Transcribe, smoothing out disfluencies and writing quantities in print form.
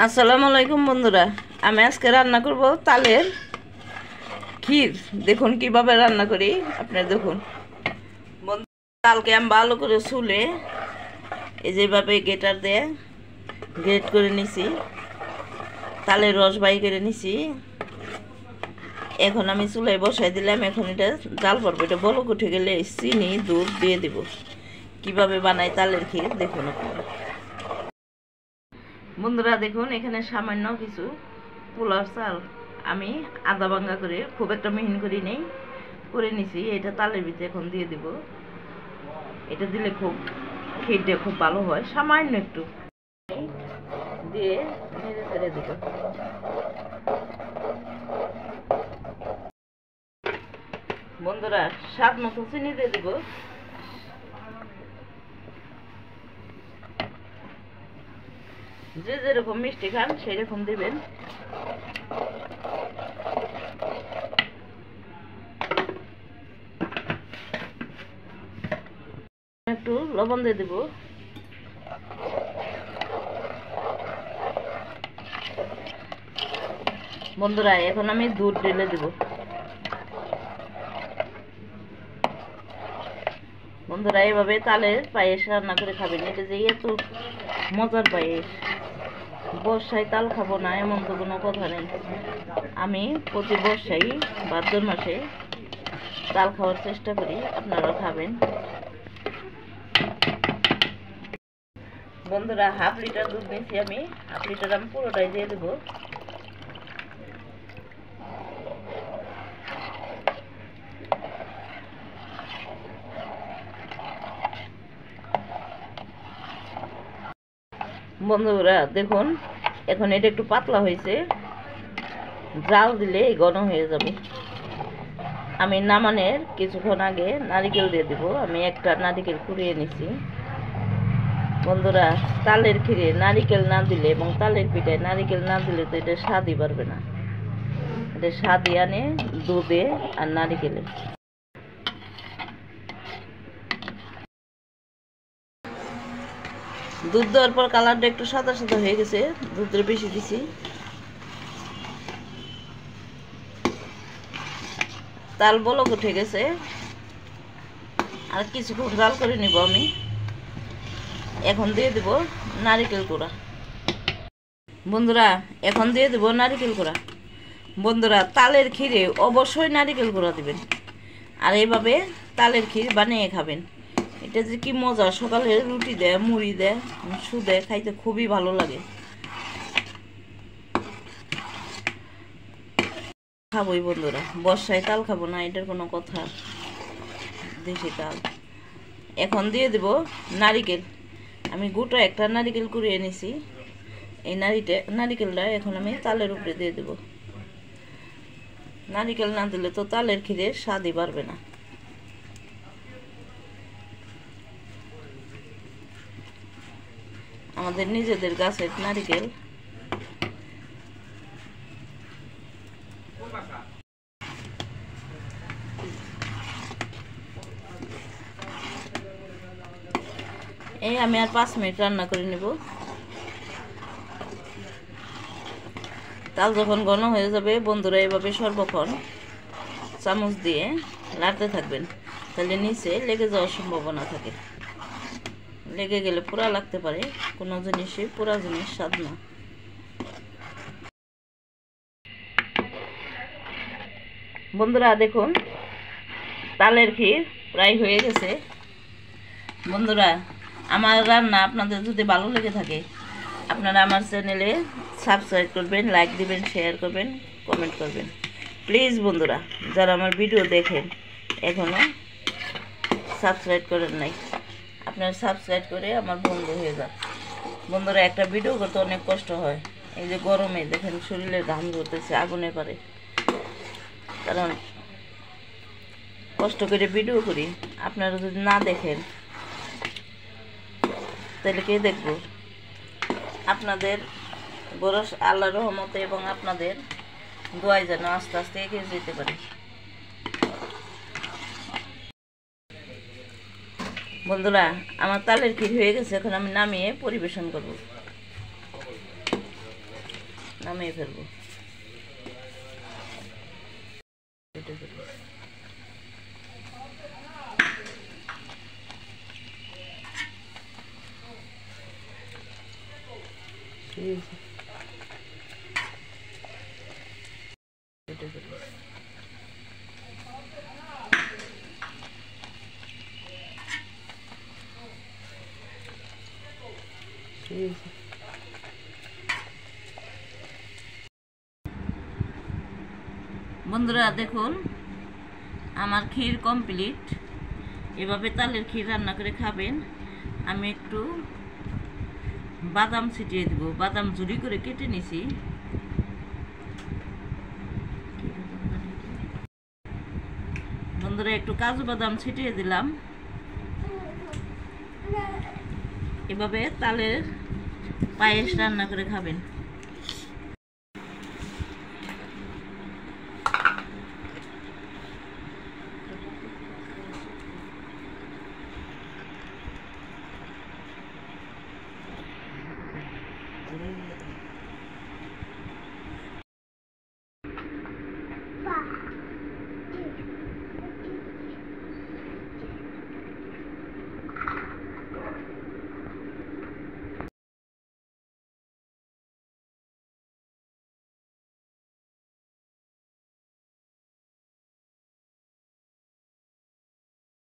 আসসালামু আলাইকুম বন্ধুরা, আমি আজকে রান্না করব তালের ক্ষীর। দেখুন কিভাবে রান্না করি। আপনারা দেখুন তালকে আমি ভালো করে ছুলে এই যেভাবে গ্রেটার দিয়ে গ্রেট করে নিছি, তালের রস বাই করে নিছি। এখন আমি চুলায় বসাই দিলাম। এখন এটা জাল পড়বে। এটা বলক উঠে গেলে চিনি দুধ দিয়ে দিব। কিভাবে বানাই তালের ক্ষীর দেখুন আপনারা। বন্ধুরা দেখুন, এখানে সামান্য কিছু পোলার চাল আমি আদা ভাঙ্গা করে, খুব একটা মিহিন করি নেই, করে নিছি। এটা তালের ভিতরে এখন দিয়ে দিব। এটা দিলে খুব ক্ষীরটা খুব ভালো হয়। সামান্য একটু দিয়ে নেড়ে চেড়ে দিব। বন্ধুরা স্বাদ মতো চিনি দিয়ে দিব। যে যেরকম মিষ্টি খান সেই রকম দিবেন। একটু লবণ দিয়ে দিব। বন্ধুরা এখন আমি দুধ ঢেলে দিব। বন্ধুরা এইভাবে তালের পায়েস রান্না করে খাবেন। এটা যে এত মজার পায়েস, বর্ষায় তাল খাবো না এমন তো কোনো কথা নেই। আমি প্রতি বর্ষায় ভাদ্র মাসে তাল খাওয়ার চেষ্টা করি, আপনারাও খাবেন। বন্ধুরা হাফ লিটার দুধ নিয়েছি আমি। হাফ লিটার আমি পুরোটাই দিয়ে দেবো। বন্ধুরা দেখুন, এখন এটা একটু পাতলা হয়েছে। জাল দিলে ঘন হয়ে যাবে। আমি নামানোর কিছুক্ষণ আগে নারিকেল দিয়ে দিব। আমি একটা নারিকেল কুড়িয়ে নিছি। বন্ধুরা তালের ক্ষীরে নারিকেল না দিলে এবং তালের পিঠায় নারিকেল না দিলে তো এটা স্বাদই পারবে না। এটা স্বাদই আনে দুধে আর নারিকেলে। দুধ দেওয়ার পর কালারটা একটু সাদা সাদা হয়ে গেছে, দুধটা বেশি দিছি। তাল বলক উঠে গেছে, আর কিছুক্ষণ জাল করে নিব আমি। এখন দিয়ে দেব নারিকেল কোড়া। বন্ধুরা এখন দিয়ে দেব নারিকেল কোড়া। বন্ধুরা তালের ক্ষীরে অবশ্যই নারিকেল কোড়া দিবেন, আর এইভাবে তালের ক্ষীর বানিয়ে খাবেন। এটা যে কি মজা, সকালে রুটি দেয়, মুড়ি দেয়, সুদে খাইতে খুবই ভালো লাগে। খাবোই বন্ধুরা, বর্ষায় তাল খাবো না এটার কোনো কথা, দেশি তাল। এখন দিয়ে দেব নারিকেল। আমি গোটা একটা নারিকেল কুড়িয়ে নিছি। এই নারিকেলটা এখন আমি তালের উপরে দিয়ে দেব। নারিকেল না দিলে তো তালের ক্ষীরে স্বাদই বাড়বে না। আমাদের নিজেদের গাছের নারিকেল। এই আমি আর 5 মিনিট রান্না করে নেব। তাল যখন ঘন হয়ে যাবে বন্ধুরা এভাবে সর্বক্ষণ চামচ দিয়ে নাড়তে থাকবেন, তাহলে নিচে লেগে যাওয়ার সম্ভাবনা থাকে। লেগে গেলে পোড়া লাগতে পারে। কোনো জিনিসই পোড়া জিনিস স্বাদ না। বন্ধুরা দেখুন তালের ক্ষীর প্রায় হয়ে গেছে। বন্ধুরা আমার রান্না আপনাদের যদি ভালো লেগে থাকে, আপনারা আমার চ্যানেলে সাবস্ক্রাইব করবেন, লাইক দিবেন, শেয়ার করবেন, কমেন্ট করবেন প্লিজ। বন্ধুরা যারা আমার ভিডিও দেখেন এখনও সাবস্ক্রাইব করেন নাই, আপনারা সাবস্ক্রাইব করে আমার বন্ধু হয়ে যান। বন্ধুরা একটা ভিডিও করতে অনেক কষ্ট হয়। এই যে গরমে দেখেন শরীরে ঘাম ঝরতেছে আগুনে পারে, কারণ কষ্ট করে ভিডিও করি। আপনারা যদি না দেখেন তাহলে কে দেখবো? আপনাদের বড় আল্লাহর রহমতে এবং আপনাদের দোয়ায় যেন আস্তে আস্তে এগিয়ে যেতে পারে। বন্ধুরা আমার তালের ক্ষীর হয়ে গেছে। এখন আমি নামিয়ে পরিবেশন করব। নামিয়ে ফেলবো। কেটে ফেলবো। কেটে ফেলবো। বন্ধুরা দেখুন আমার ক্ষীর কমপ্লিট। এভাবে তালের ক্ষীর রান্না করে খাবেন। আমি একটু বাদাম ছিটিয়ে দেবো, বাদাম ঝুরি করে কেটে নিছি। বন্ধুরা একটু কাজু বাদাম ছিটিয়ে দিলাম। এভাবে তালের পায়েস রান্না করে খাবেন।